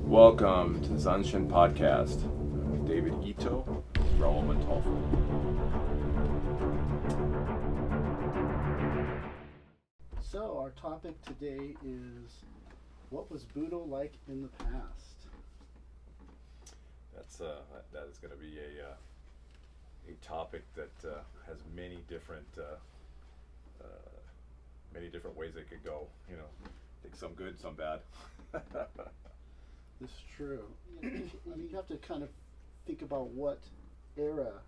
Welcome to the Zanshin podcast. David Ito, Raul and David. So our topic today is, what was Budo like in the past? That is going to be a topic that has many different ways it could go. You know, I think some good, some bad. This is true. I mean, you have to kind of think about what era.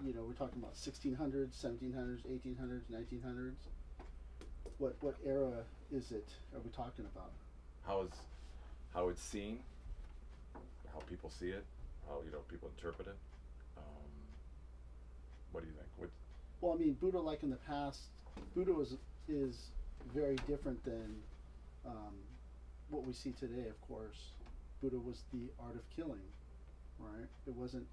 We're talking about 1600s, 1700s, 1800s, 1900s. What era is it? Are we talking about? How it's seen, how people see it, how people interpret it. What do you think? Well, I mean, Budo like in the past, Budo is very different than what we see today. Of course, Budo was the art of killing, right? It wasn't.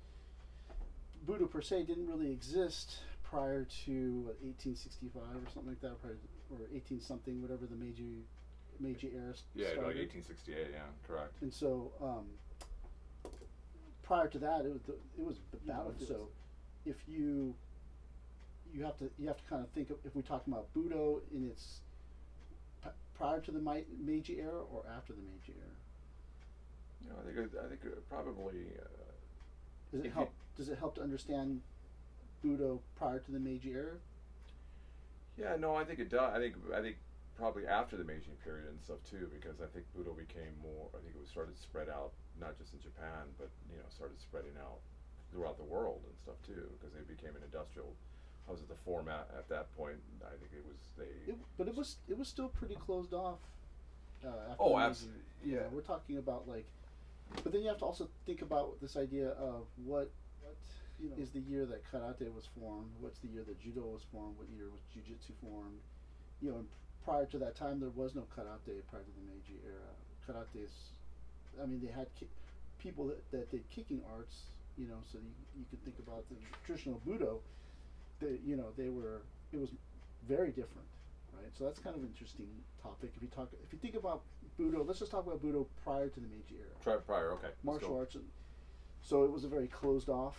Budo per se didn't really exist prior to 1865 or something like that, or 18 something, whatever the Meiji era started. Like 1868. Yeah, correct. And so prior to that, it was the battlefield. So if you have to kind of think of, if we're talking about Budo in its prior to the Meiji era or after the Meiji era. I think probably. Does it help to understand Budo prior to the Meiji era? Yeah, no, I think it does. I think probably after the Meiji period and stuff too, because I think Budo became more. I think it was started to spread out, not just in Japan, but started spredding out throughout the world and stuff too, because they became an industrial. How was it the format at that point? I think it was but it was still pretty closed off. Oh, absolutely. Yeah, we're talking about like. But then you have to also think about this idea of what is the year that karate was formed, what's the year that judo was formed, what year was jiu-jitsu formed. And prior to that time, there was no karate prior to the Meiji era. Karate is, I mean, they had people that did kicking arts, so you could think about the traditional Budo. It was very different, right? So that's kind of an interesting topic. If you think about Budo, let's just talk about Budo prior to the Meiji era. Prior, okay. Martial arts, so it was a very closed off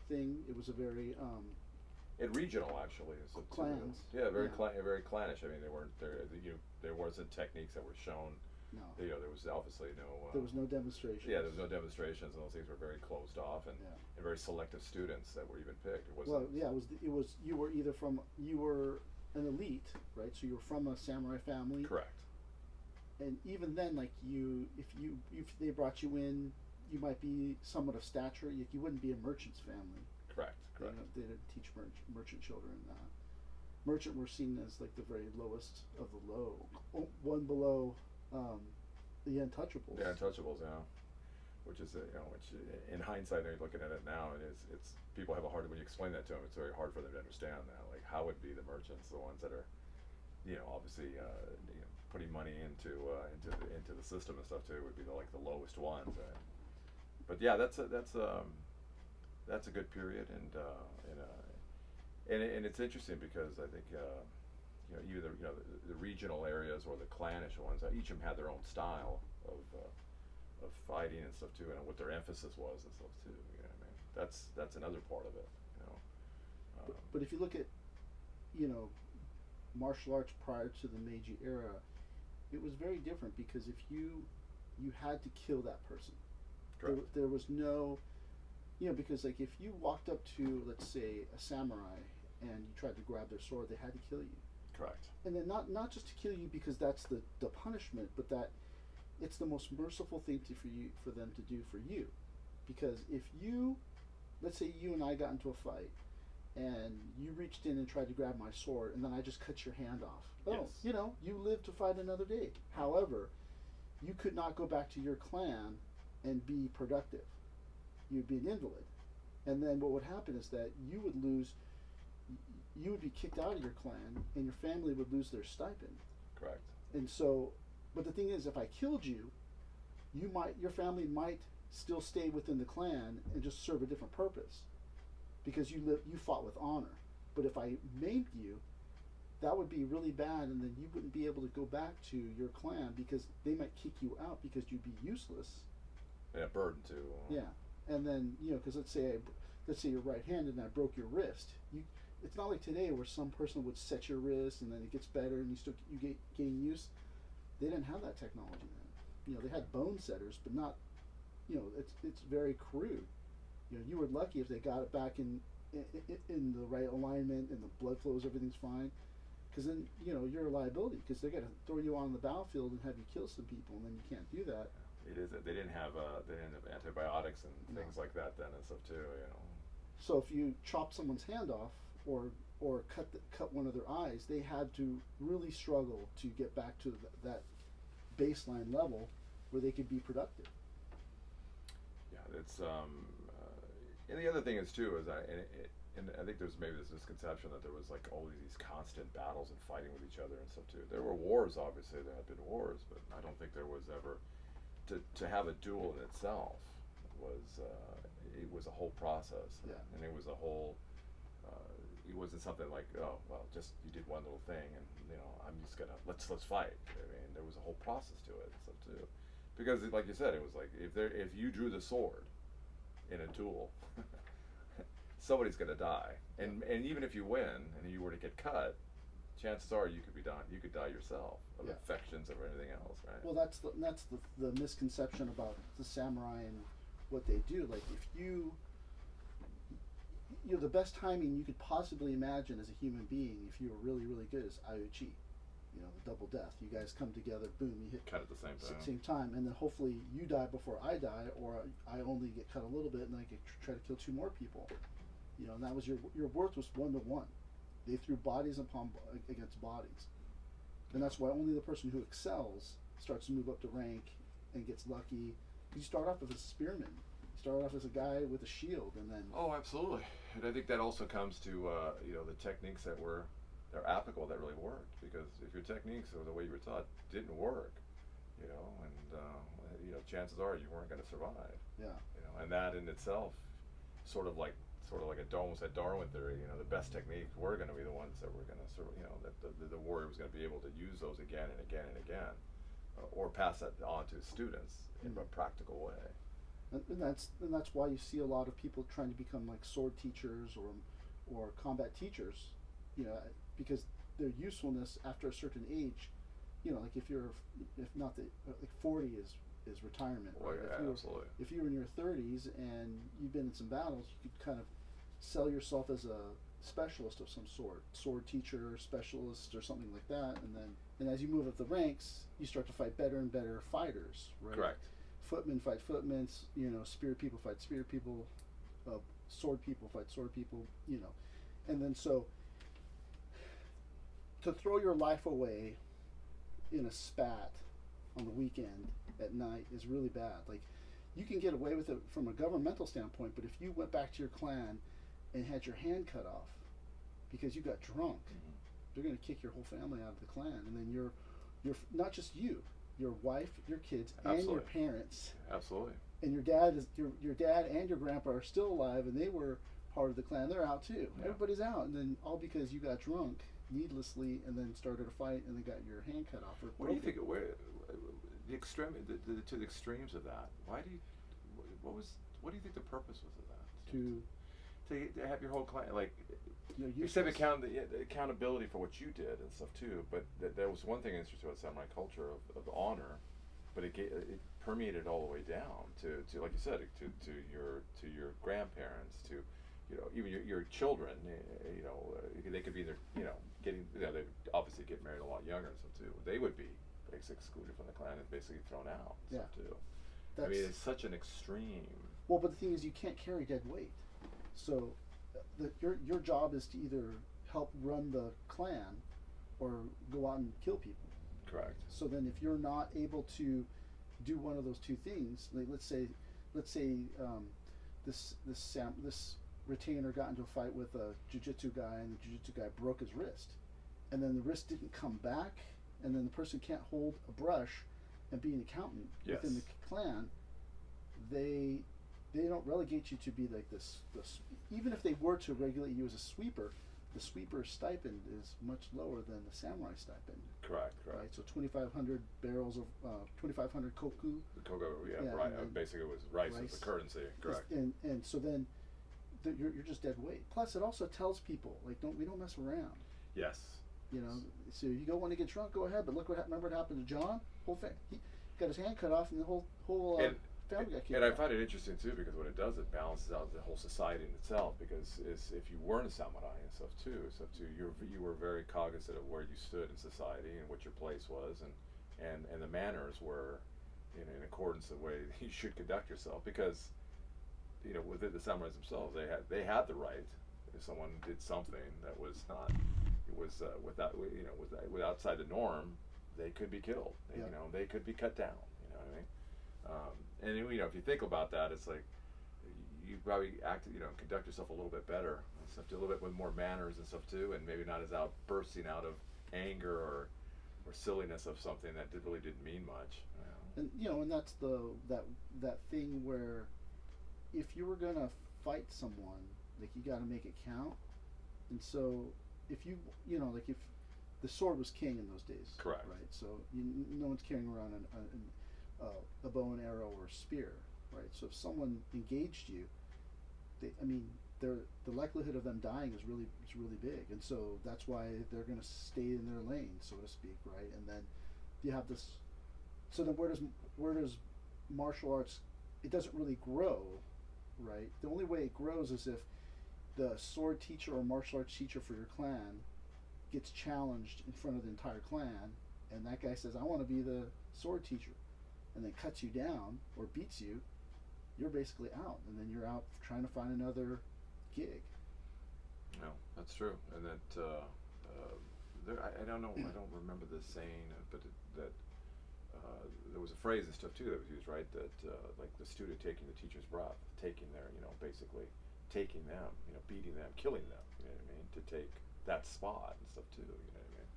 thing. It was a very and regional actually. So clans. Very clannish. I mean, there wasn't techniques that were shown. No. There was obviously no. There was no demonstrations. Yeah, there was no demonstrations, and those things were very closed off, and very selective students that were even picked. It wasn't. Well, yeah, it was you were an elite, right? So you were from a samurai family. Correct. And even then, like if they brought you in, you might be somewhat of stature. You wouldn't be a merchant's family. Correct. They didn't teach merchant children that. Merchant were seen as like the very lowest of the low, one below the untouchables. The untouchables, yeah. Which is which in hindsight, they're looking at it now, and it's people have a hard when you explain that to them. It's very hard for them to understand that. Like, how would be the merchants, the ones that are, obviously, putting money into the system and stuff too, would be the lowest ones. But yeah, that's a good period, and it's interesting because I think either the regional areas or the clannish ones, each of them had their own style of fighting and stuff too, and what their emphasis was and stuff too. I mean, that's another part of it. But if you look at martial arts prior to the Meiji era, it was very different because if you had to kill that person. There was no, because like if you walked up to, let's say, a samurai and you tried to grab their sword, they had to kill you. Correct. And then not just to kill you because that's the punishment, but that it's the most merciful thing for them to do for you. Because if let's say you and I got into a fight and you reached in and tried to grab my sword and then I just cut your hand off. Oh, yes. You live to fight another day. However, you could not go back to your clan and be productive. You'd be an invalid. And then what would happen is that you would be kicked out of your clan and your family would lose their stipend. Correct. And so, but the thing is, if I killed you, your family might still stay within the clan and just serve a different purpose because you fought with honor. But if I maimed you, that would be really bad, and then you wouldn't be able to go back to your clan because they might kick you out because you'd be useless And a burden too. Yeah, and then because let's say you're right-handed and I broke your wrist. It's not like today where some person would set your wrist and then it gets better and you gain use. They didn't have that technology then. They had bone setters, but not. It's very crude. You were lucky if they got it back in the right alignment and the blood flows, everything's fine. Because then you're a liability because they're gonna throw you on the battlefield and have you kill some people, and then you can't do that. It is. They didn't have antibiotics and No. things like that then and stuff too. So if you chop someone's hand off or cut one of their eyes, they had to really struggle to get back to that baseline level where they could be productive. Yeah, it's and the other thing is too is and I think there's maybe this misconception that there was like always these constant battles and fighting with each other and stuff too. There were wars, obviously. There had been wars, but I don't think there was ever to have a duel in itself was it was a whole process. Yeah. And it was a whole. It wasn't something like, oh well, just you did one little thing and I'm just gonna let's fight. I mean, there was a whole process to it and stuff too, because like you said, it was like if you drew the sword in a duel, somebody's gonna die, and even if you win and you were to get cut, chances are you could be done. You could die yourself of infections or anything else, right? Well, that's the misconception about the samurai and what they do. Like if the best timing you could possibly imagine as a human being, if you were really, really good, is Aiuchi. The double death. You guys come together, boom, you hit cut at the same time, and then hopefully you die before I die, or I only get cut a little bit, and I could try to kill 2 more people. And that was your worth was 1 to 1. They threw bodies against bodies, and that's why only the person who excels starts to move up the rank and gets lucky. You start off as a spearman. Start off as a guy with a shield, and then absolutely. And I think that also comes to the techniques that they're applicable that really worked, because if your techniques or the way you were taught didn't work, and chances are you weren't going to survive. Yeah. And that in itself, sort of like a Darwin theory. The best techniques were going to be the ones that were going to that the warrior was going to be able to use those again and again and again, or pass that on to his students in a practical way. And that's why you see a lot of people trying to become like sword teachers or combat teachers, because their usefulness after a certain age, like if not like 40 is retirement. Well, right? yeah, absolutely. If you're in your 30s and you've been in some battles, you could kind of sell yourself as a specialist of some sort, sword teacher, specialist, or something like that, and as you move up the ranks, you start to fight better and better fighters, right? Correct. Footmen fight footmen, spear people fight spear people, sword people fight sword people, and then so to throw your life away in a spat on the weekend at night is really bad. Like, you can get away with it from a governmental standpoint, but if you went back to your clan and had your hand cut off because you got drunk, they're going to kick your whole family out of the clan, and then you're not just you, your wife, your kids, and your parents. Absolutely. And your dad and your grandpa are still alive, and they were part of the clan. They're out too. Yeah. Everybody's out, and then all because you got drunk needlessly, and then started a fight, and then got your hand cut off. What do you think? The extremes of that? What do you think the purpose was of that? To have your whole clan, like, you said the accountability for what you did and stuff too, but there was one thing interesting about samurai culture of honor, but it permeated all the way down to like you said, to your grandparents, to even your children. They could be getting they obviously get married a lot younger and stuff too. They would be basically excluded from the clan and basically thrown out and stuff too. I mean, it's such an extreme. Well, but the thing is, you can't carry dead weight. So, your job is to either help run the clan, or go out and kill people. Correct. So then, if you're not able to do one of those two things, like let's say, this retainer got into a fight with a jiu-jitsu guy, and the jiu-jitsu guy broke his wrist, and then the wrist didn't come back, and then the person can't hold a brush and be an accountant within the clan. They don't relegate you to be like this. Even if they were to regulate you as a sweeper, the sweeper stipend is much lower than the samurai stipend. Correct. Right, so 2,500 barrels of 2,500 koku. The cocoa, Yeah, right. and Basically, it was rice as the currency. Correct. And so then you're just dead weight. Plus, it also tells people like we don't mess around. Yes. You know, so you go want to get drunk, go ahead. But look remember what happened to John? He got his hand cut off, and the whole family got kicked And I out. find it interesting too, because what it does, it balances out the whole society in itself. Because if you weren't a samurai and stuff too, you were very cognizant of where you stood in society and what your place was, and the manners were in accordance with the way you should conduct yourself. Because within the samurais themselves, they had the right. If someone did something that was not, it was was outside the norm, they could be killed. They could be cut down. You know what I mean? And if you think about that, it's like you probably conduct yourself a little bit better and stuff, do a little bit with more manners and stuff too, and maybe not as bursting out of anger or silliness of something that really didn't mean much. And and that's that thing where if you were gonna fight someone, like you got to make it count. And so if if the sword was king in those days, correct, right? So no one's carrying around a bow and arrow or a spear, right? So if someone engaged you, the likelihood of them dying is really big, and so that's why they're going to stay in their lane, so to speak, right? And then you have this. So then where does martial arts? It doesn't really grow, right? The only way it grows is if the sword teacher or martial arts teacher for your clan gets challenged in front of the entire clan, and that guy says, "I want to be the sword teacher," and then cuts you down or beats you, you're basically out, and then you're out trying to find another gig. No, that's true, and that I don't know, I don't remember the saying, but that there was a phrase and stuff too that was used, right? That like the student taking the teacher's breath, taking their, basically taking them, beating them, killing them. You know what I mean? To take that spot and stuff too. You know what I mean?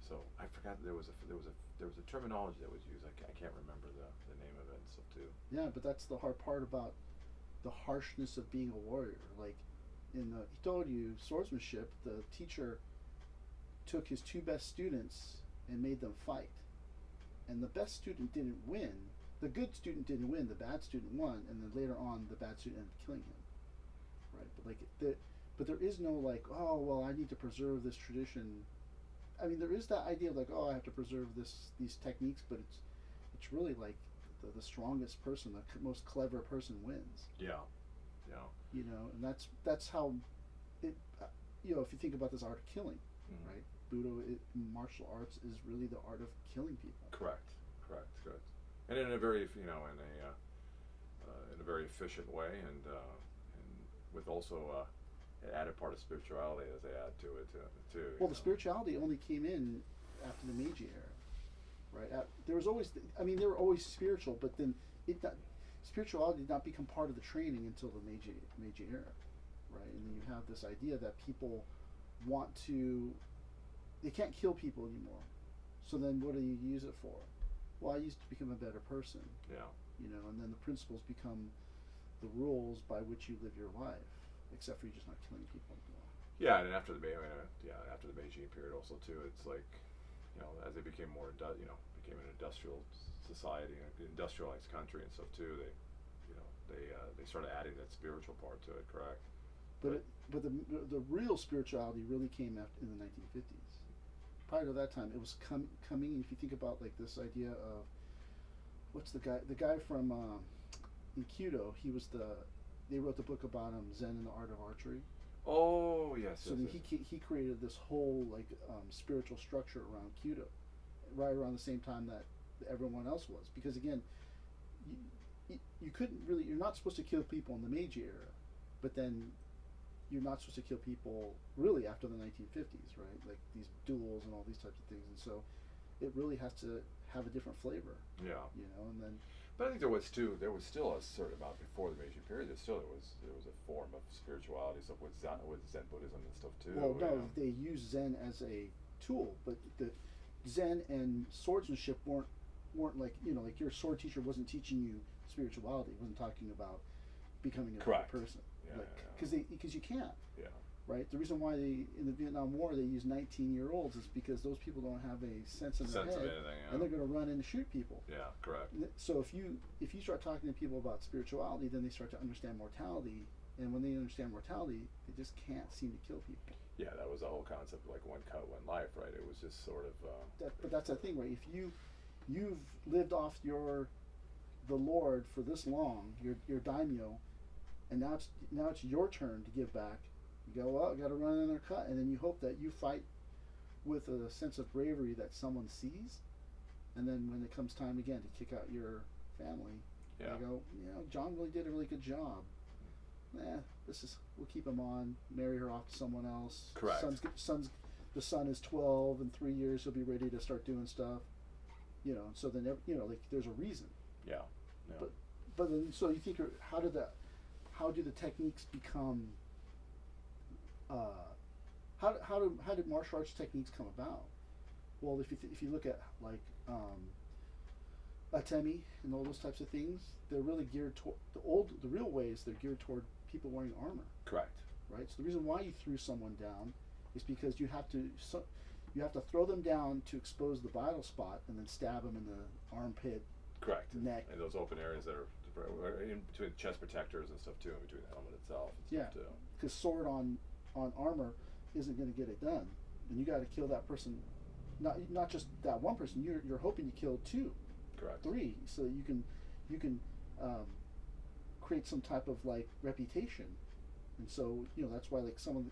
So I forgot there was a terminology that was used. I can't remember the name of it and stuff too. Yeah, but that's the hard part about the harshness of being a warrior. Like in the Hitoryu swordsmanship, the teacher took his two best students and made them fight. And the best student didn't win. The good student didn't win. The bad student won, and then later on, the bad student ended up killing him. Right? But there is no like, oh well, I need to preserve this tradition. I mean, there is that idea of like, oh, I have to preserve these techniques, but it's really like the strongest person, the most clever person wins. Yeah. And that's how it. If you think about this art of killing, right? Budo, martial arts, is really the art of killing people. Correct. And in a very, in a very efficient way, and with also an added part of spirituality as they add to it too. Well, the spirituality only came in after the Meiji era, right? There was always, they were always spiritual, but then spirituality did not become part of the training until the Meiji era, right? And then you have this idea that people they can't kill people anymore. So then what do you use it for? Well, I used to become a better person. Yeah. And then the principles become the rules by which you live your life, except for you're just not killing people anymore. Yeah, and after the Meiji period also too, it's like, as they became more, became an industrial society, an industrialized country and stuff too, they started adding that spiritual part to it, correct? But the real spirituality really came in the 1950s. Prior to that time, it was coming. If you think about like this idea of what's the guy from in Kyudo, they wrote the book about Zen and the Art of Archery. Oh yes. So then he created this whole like spiritual structure around Kyudo, right around the same time that everyone else was, because again, you couldn't really, you're not supposed to kill people in the Meiji era, but then you're not supposed to kill people really after the 1950s, right? Like these duels and all these types of things, and so it really has to have a different flavor. Yeah. And then. But I think there was still a certain amount before the Meiji period. There was a form of spirituality, stuff with Zen Buddhism and stuff too. Well, no, they used Zen as a tool, but the Zen and swordsmanship weren't like like your sword teacher wasn't teaching you spirituality. Wasn't talking about becoming a better person. Yeah, because you can't. Yeah. right? The reason why in the Vietnam War they use 19-year-olds is because those people don't have a sense in their head, of anything, yeah. and they're going to run in and shoot people. Yeah, correct. So if you start talking to people about spirituality, then they start to understand mortality, and when they understand mortality, they just can't seem to kill people. Yeah, that was the whole concept of like one cut, one life, right? It was just sort of. But that's the thing, right? If you've lived off the Lord for this long, your daimyo, and now it's your turn to give back. You go, well, I got to run another cut, and then you hope that you fight with a sense of bravery that someone sees, and then when it comes time again to kick out your family, yeah. you go, John really did a really good job. We'll keep him on, marry her off to someone else. Correct. The son is 12, in 3 years he'll be ready to start doing stuff. So then like there's a reason. Yeah. Yeah. But then, so you think, how do the techniques become? How did martial arts techniques come about? Well, if you look at like atemi and all those types of things, they're really geared toward the real ways. They're geared toward people wearing armor. Correct. Right. So the reason why you threw someone down is because you have to throw them down to expose the vital spot and then stab them in the armpit. Correct. Neck. And those open areas that are in between chest protectors and stuff too, in between the helmet itself. And stuff too. Because sword on armor isn't going to get it done, and you got to kill that person. Not just that one person. You're hoping to kill 2, correct, 3, so that you can create some type of like reputation, and so that's why like someone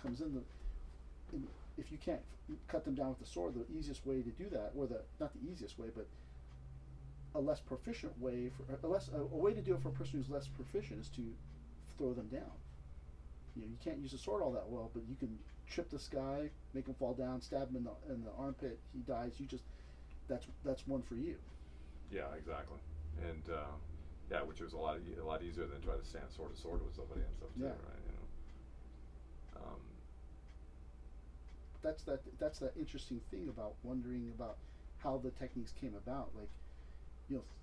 comes in if you can't cut them down with the sword, the easiest way to do that, or not the easiest way, but a less proficient way a way to do it for a person who's less proficient is to throw them down. You can't use a sword all that well, but you can trip this guy, make him fall down, stab him in the armpit, he dies. That's one for you. Yeah, exactly. And which was a lot easier than try to stand sword to sword with somebody and stuff too, right? That's that interesting thing about wondering about how the techniques came about, like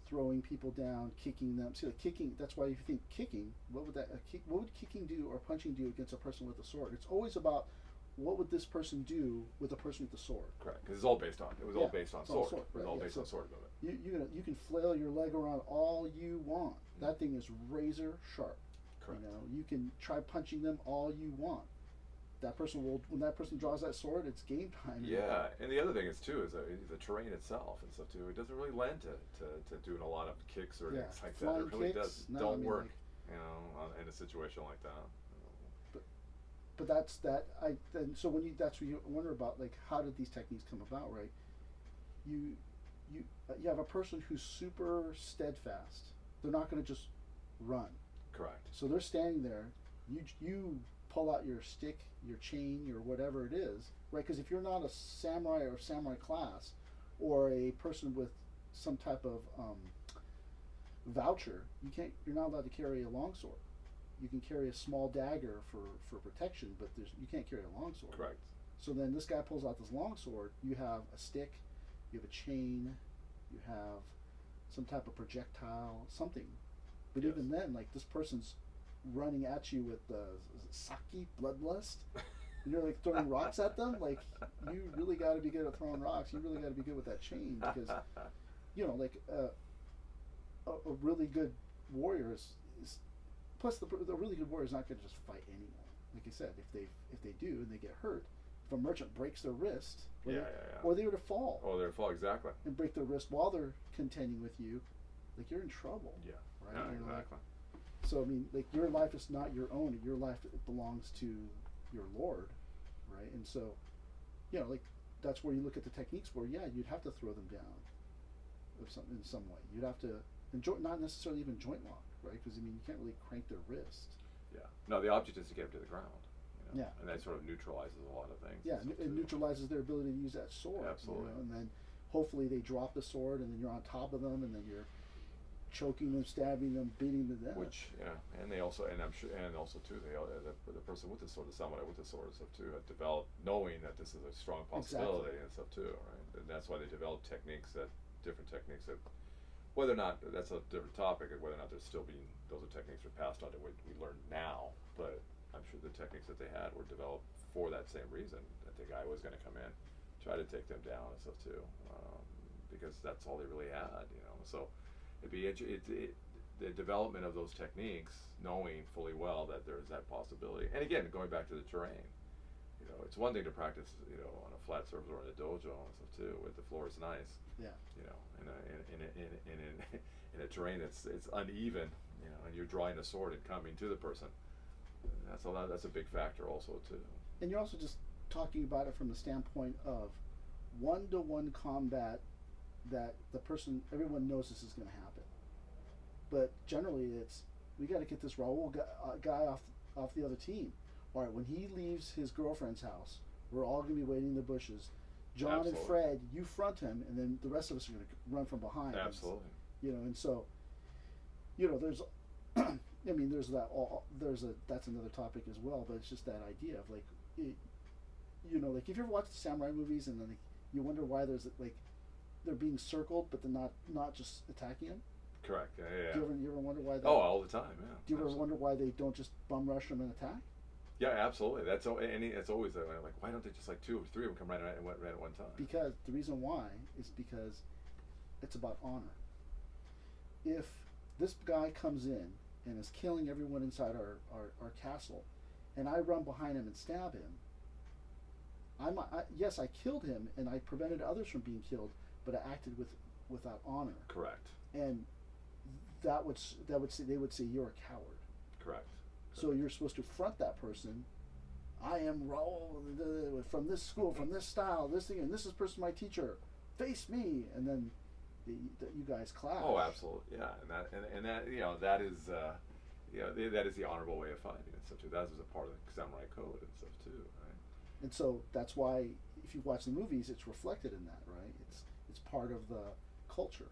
throwing people down, kicking them. See, like kicking. That's why if you think kicking, what would kicking do or punching do against a person with a sword? It's always about what would this person do with a person with the sword. Correct, because it was all based on sword. Right, it was all based on sword movement. You can flail your leg around all you want. That thing is razor sharp. Correct. You can try punching them all you want. That person when that person draws that sword, it's game time. Yeah, and the other thing is too is the terrain itself and stuff too. It doesn't really lend to doing a lot of kicks or things like that. It really don't work, in a situation like that. But that's so that's what you wonder about, like how did these techniques come about, right? You have a person who's super steadfast. They're not going to just run. Correct. So they're standing there. You pull out your stick, your chain, your whatever it is, right? Because if you're not a samurai or samurai class, or a person with some type of voucher, you're not allowed to carry a longsword. You can carry a small dagger for protection, but you can't carry a longsword. Correct. So then this guy pulls out this longsword. You have a stick, you have a chain, you have some type of projectile, something. But even then, like this person's running at you with sake, bloodlust, and you're like throwing rocks at them. Like you really got to be good at throwing rocks. You really got to be good with that chain, because like a really good warrior is plus the really good warrior is not going to just fight anyone. Like I said, if they do and they get hurt, if a merchant breaks their wrist, or they were to fall, exactly, and break their wrist while they're contending with you, like you're in trouble. Yeah. Right. Yeah, exactly. So I mean, like your life is not your own. Your life belongs to your Lord, right? And so, like that's where you look at the techniques where you'd have to throw them down, in some way. You'd have to not necessarily even joint lock, right? Because I mean, you can't really crank their wrist. Yeah. No, the object is to get them to the ground. Yeah. And that sort of neutralizes a lot of things. Yeah, it neutralizes their ability to use that sword. Absolutely. And then hopefully they drop the sword, and then you're on top of them, and then you're choking them, stabbing them, beating them to death. Which, and they also, and I'm sure, and also too, the person with the sword, the samurai with the sword and stuff too, have developed knowing that this is a strong possibility and stuff too, right? And that's why they develop different techniques that, whether or not that's a different topic, and whether or not those are techniques that are passed on to what we learn now. But I'm sure the techniques that they had were developed for that same reason, that the guy was going to come in, try to take them down and stuff too, because that's all they really had, you know. So it'd be the development of those techniques, knowing fully well that there's that possibility. And again, going back to the terrain, you know, it's one thing to practice, you know, on a flat surface or in a dojo and stuff too, with the floor is nice. Yeah. You know, in a terrain that's it's uneven, you know, and you're drawing a sword and coming to the person. That's a big factor also too. And you're also just talking about it from the standpoint of one-to-one combat, that the person, everyone knows this is going to happen. But generally, it's, we got to get this Raul guy off the other team. All right, when he leaves his girlfriend's house, we're all going to be waiting in the bushes. John Absolutely. and Fred, you front him, and then the rest of us are going to run from behind. Absolutely. You know, and so, you know, there's, I mean, there's that. That's another topic as well. But it's just that idea of like, you know, like if you ever watch the samurai movies and then like, you wonder why there's like, they're being circled, but they're not just attacking them. Correct. Yeah. Do you ever wonder why? Oh, all the time. Yeah. Do you ever wonder why they don't just bum rush them and attack? Yeah, absolutely. That's it's always that way. Like, why don't they just like 2 or 3 of them come right at one time? Because the reason why is because it's about honor. If this guy comes in and is killing everyone inside our castle, and I run behind him and stab him, yes, I killed him and I prevented others from being killed, but I acted without honor. Correct. And they would say you're a coward. Correct. So you're supposed to front that person. I am Raul from this school, from this style, this thing, and this is person my teacher. Face me, and then you guys clash. Oh, absolutely, yeah, and that you know that is that is the honorable way of fighting and stuff too. That is a part of the samurai code and stuff too, right? And so that's why if you watch the movies, it's reflected in that, right? It's part of the culture,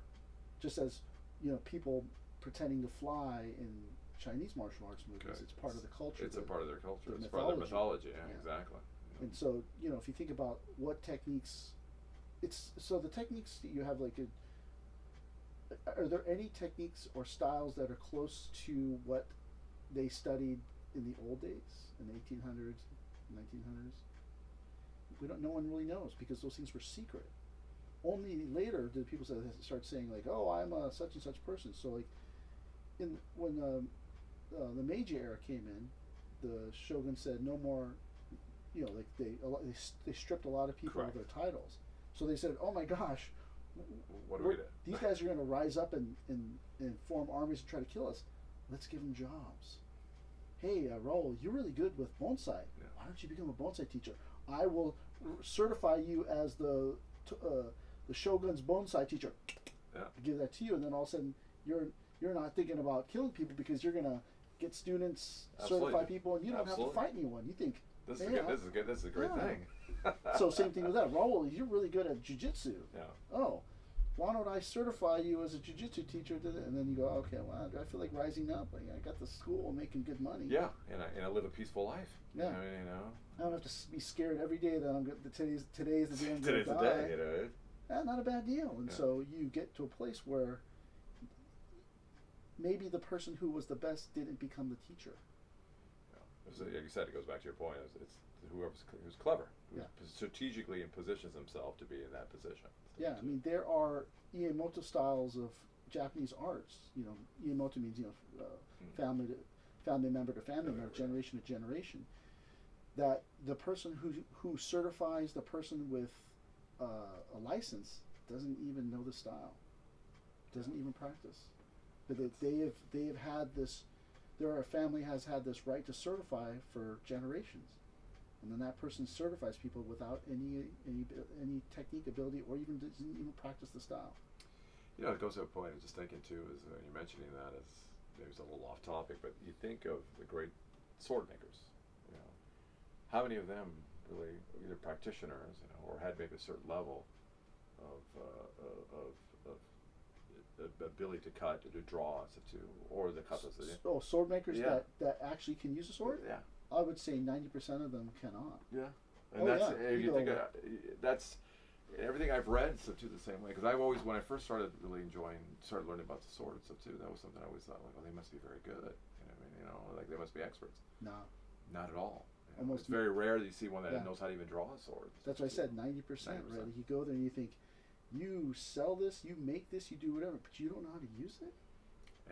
just as you know people pretending to fly in Chinese martial arts movies. Okay. It's part of the culture. It's a part of their culture. It's mythology. part of their mythology. Yeah. Exactly. Yeah. And so you know if you think about what techniques, so the techniques that you have like are there any techniques or styles that are close to what they studied in the old days, in the 1800s, 1900s? No one really knows because those things were secret. Only later did people start saying like, oh, I'm a such and such person. So like, when the Meiji era came in, the shogun said no more. You know, like they stripped a lot of people Correct. of their titles. So they said, oh my gosh, what do we do? These guys are going to rise up and form armies and try to kill us. Let's give them jobs. Hey, Raul, you're really good with bonsai. Yeah. Why don't you become a bonsai teacher? I will certify you as the shogun's bonsai teacher. Yeah. Give that to you, and then all of a sudden you're not thinking about killing people because you're going to get students, Absolutely. certify people, and you don't Absolutely. have to fight anyone. You think This is good. This is good. This is a great Yeah. thing. so same thing with that. Raul, you're really good at jiu-jitsu. Yeah. Oh, why don't I certify you as a jiu-jitsu teacher? And then you go, okay, well, I feel like rising up. Like, I got the school making good money. Yeah, and I live a peaceful life. Yeah. I mean, you know. I don't have to be scared every day that I'm going. Today's the day I'm going to Today's die. the day, you know. Not a bad deal. And Yeah. so you get to a place where maybe the person who was the best didn't become the teacher. So, like you said, it goes back to your point. It's who's clever, who Yeah. strategically and positions himself to be in that position. Yeah, I mean there are Iemoto styles of Japanese arts. You know, Iemoto means family member to family member, generation to generation. That the person who certifies the person with a license doesn't even know the style, doesn't even practice, but they have had this. Their family has had this right to certify for generations, and then that person certifies people without any technique, ability, or even doesn't even practice the style. You know, it goes to a point. I was just thinking too, is you're mentioning that as maybe it's a little off topic, but you think of the great sword makers. You know, how many of them really either practitioners, you know, or had maybe a certain level of ability to cut, to draw, or the cutlass. Oh, sword makers Yeah. that actually can use a sword? Yeah. I would say 90% of them cannot. Yeah. And Oh, that's yeah. if you You think know, that's everything I've read so too the same way, because I've always, when I first started learning about the sword and stuff too, that was something I always thought like, oh, they must be very good. You know what I mean? You know, like they must be experts. No. Not at all. You know, Almost it's very rare that you see one that Yeah. knows how to even draw a sword. That's what I said, 90%, right? 90%. You go there and you think, you sell this, you make this, you do whatever, but you don't know how to use it?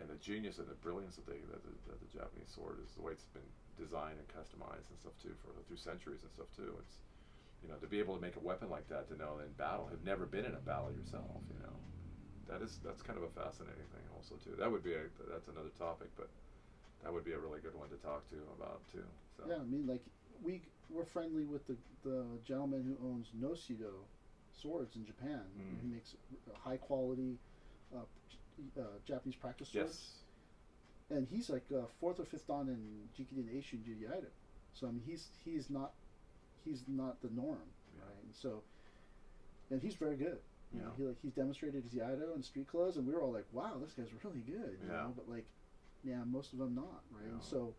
And the genius and the brilliance that the Japanese sword is the way it's been designed and customized and stuff too through centuries and stuff too. It's, you know, to be able to make a weapon like that, to know in battle, have never been in a battle yourself, you know, that's kind of a fascinating thing also too. That would be that's another topic, but that would be a really good one to talk to about too. So. Yeah, I mean, like, we're friendly with the gentleman who owns Noshido swords in Japan. Mm. He makes high quality Japanese practice swords. Yes. And he's like fourth or fifth dan in Jikiden Eishin Jujaido. So I mean, he's not the norm, Yeah. right? And so, and he's very good. You know, he's demonstrated his Iaido in street clothes, and we were all like, "Wow, this guy's really good." You know? But like, yeah, most of them not, right? Yeah. And so,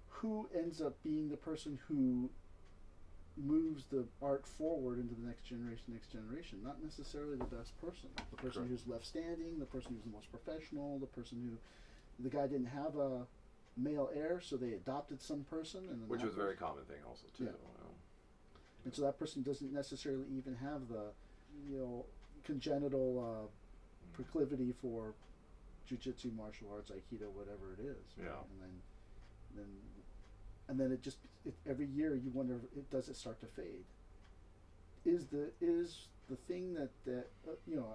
who ends up being the person who moves the art forward into the next generation? Not necessarily the best person. The person Correct. who's left standing, the person who's the most professional, the person who, the guy didn't have a male heir, so they adopted some person, and then Which that was a very common thing also too. Yeah. And so that person doesn't necessarily even have the, you know, congenital proclivity for jujitsu, martial arts, aikido, whatever it is. Yeah. Right? And then it just every year you wonder, does it start to fade? Is the thing that you know,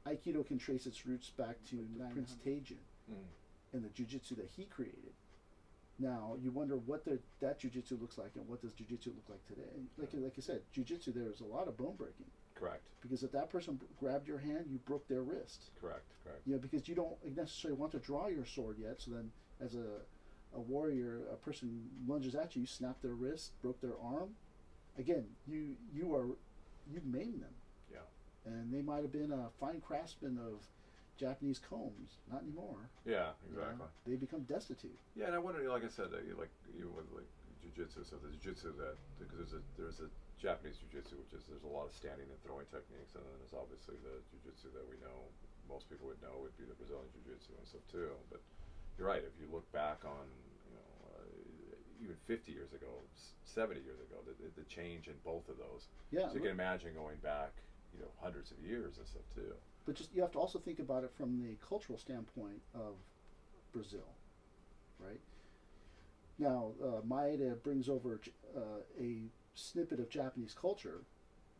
aikido can trace its roots back to Prince Taijin and the jujitsu that he created. Now you wonder what that jujitsu looks like, and what does jujitsu look like today? And like I said, jujitsu, there is a lot of bone breaking. Correct. Because if that person grabbed your hand, you broke their wrist. Correct. You know, because you don't necessarily want to draw your sword yet. So then, as a warrior, a person lunges at you, you snap their wrist, broke their arm. Again, you maimed them. Yeah. And they might have been a fine craftsman of Japanese combs. Not anymore. Yeah, exactly. You know, they become destitute. Yeah, and I wonder, like I said, like even with like jujitsu, so the jujitsu that because there's a Japanese jujitsu, which is there's a lot of standing and throwing techniques, and then there's obviously the jujitsu that we know most people would know would be the Brazilian jiu-jitsu and stuff too. But you're right. If you look back on, you know, even 50 years ago, 70 years ago, the change in both of those. Yeah. So you can imagine going back, you know, hundreds of years and stuff too. But just you have to also think about it from the cultural standpoint of Brazil, right? Now, Maeda brings over a snippet of Japanese culture.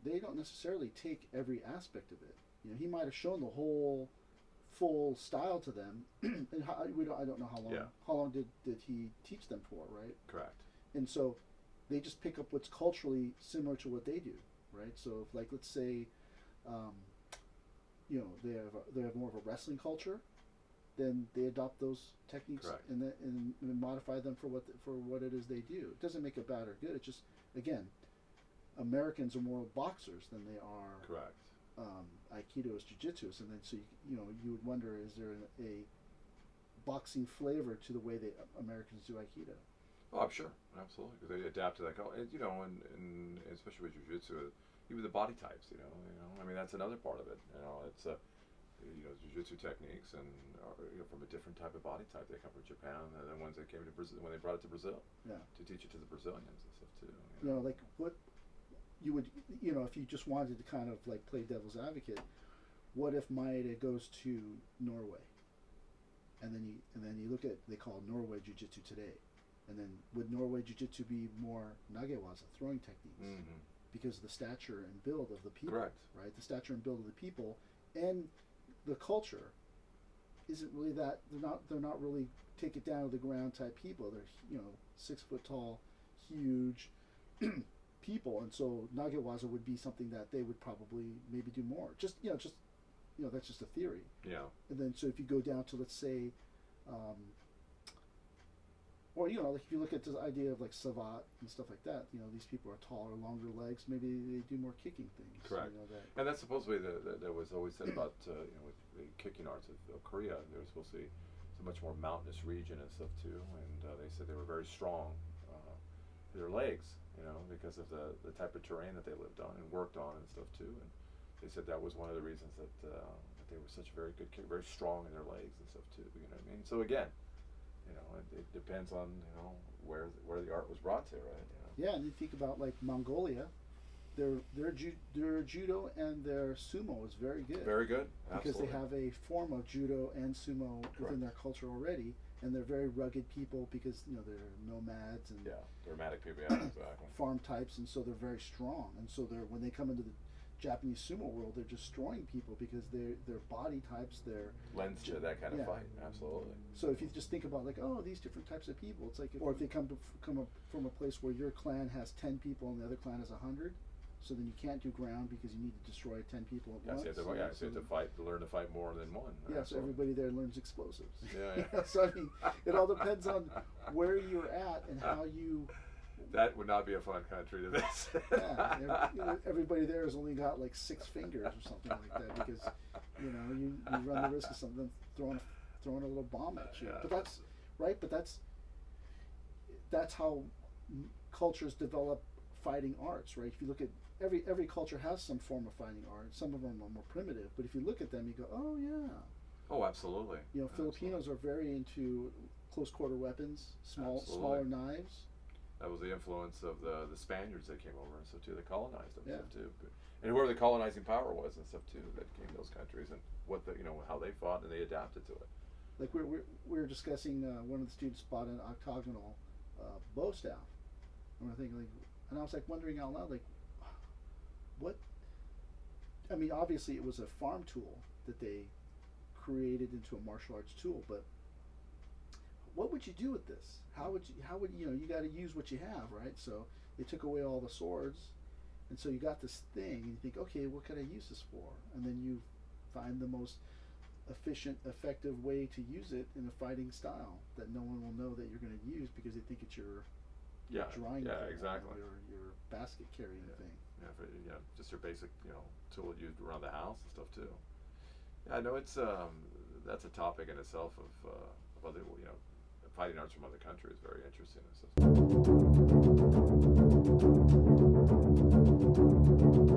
They don't necessarily take every aspect of it. You know, he might have shown the whole full style to them, and I don't know how long. Yeah. How long did he teach them for, right? Correct. And so they just pick up what's culturally similar to what they do, right? So if, like, let's say, you know, they have more of a wrestling culture, then they adopt those techniques and modify them for what it is they do. It doesn't make it bad or good. It's just, again, Americans are more boxers than they are. Correct. Aikido is jiu-jitsu, and then so you would wonder, is there a boxing flavor to the way that Americans do Aikido? Oh, I'm sure, absolutely, because they adapt to that. You know, and especially with jiu-jitsu, even the body types. You know, I mean that's another part of it. You know, it's you know, jiu-jitsu techniques and you know, from a different type of body type. They come from Japan, and then ones that came to Brazil when they brought it to Brazil. Yeah. To teach it to the Brazilians and stuff too. You know, like what you would, you know, if you just wanted to kind of like play devil's advocate, what if Maeda goes to Norway, and then you look at, they call Norway Jiu-Jitsu today, and then would Norway Jiu-Jitsu be more nagewaza, throwing techniques, because of the stature and build of the people, Correct. right? The stature and build of the people, and the culture isn't really that, they're not really take it down to the ground type people. They're, you know, 6 foot tall, huge people, and so nagewaza would be something that they would probably maybe do more. Just that's just a theory. Yeah. And then so if you go down to, let's say, or you know, like if you look at the idea of like Savat and stuff like that, you know, these people are taller, longer legs. Maybe they do more kicking things. Correct. You know, and that's supposedly that was always said about you know, with the kicking arts of Korea. They were supposed to be a much more mountainous region and stuff too, and they said they were very strong. Their legs, you know, because of the type of terrain that they lived on and worked on and stuff too, and they said that was one of the reasons that they were such very good, very strong in their legs and stuff too. You know what I mean? So again, you know, it depends on, you know, where the art was brought to, right? You know? Yeah, and you think about like Mongolia, their judo and their sumo is very good. Very good, because absolutely. they have a form of judo and sumo Correct. within their culture already, and they're very rugged people because you know they're nomads and Yeah, dramatic people, yeah, exactly. farm types, and so they're very strong. And so they're when they come into the Japanese sumo world, they're destroying people because their body types, their Lends to that kind of yeah. fight, absolutely. So if you just think about like, oh, these different types of people, it's like, or if they come up from a place where your clan has 10 people and the other clan has 100, so then you can't do ground because you need to destroy 10 people at once. So you have to fight, to learn to fight more than one. Yeah, so everybody there learns explosives. Yeah, yeah. So I mean, it all depends on where you're at and how you. That would not be a fun country to visit. Yeah, everybody there has only got like 6 fingers or something like that because, you know, you run the risk of something throwing a little bomb at you. Yeah. But that's right. But that's how cultures develop fighting arts, right? If you look at every culture has some form of fighting art. Some of them are more primitive, but if you look at them, you go, oh yeah. Oh, absolutely. You know, Filipinos are very into close quarter weapons, smaller knives. That was the influence of the Spaniards that came over and stuff too. They colonized them Yeah. stuff too, and whoever the colonizing power was and stuff too that came to those countries and what the how they fought and they adapted to it. Like we were discussing, one of the students bought an octagonal bow staff, and we're thinking like, and I was like wondering out loud like, what? I mean, obviously it was a farm tool that they created into a martial arts tool, but what would you do with this? How would you know, you got to use what you have, right? So they took away all the swords, and so you got this thing, and you think, okay, what can I use this for? And then you find the most efficient, effective way to use it in a fighting style that no one will know that you're going to use because they think it's your drawing tool, exactly. your basket carrying thing. Yeah, just your basic tool used around the house and stuff too. Yeah, I know it's that's a topic in itself of other fighting arts from other countries. Very interesting and stuff.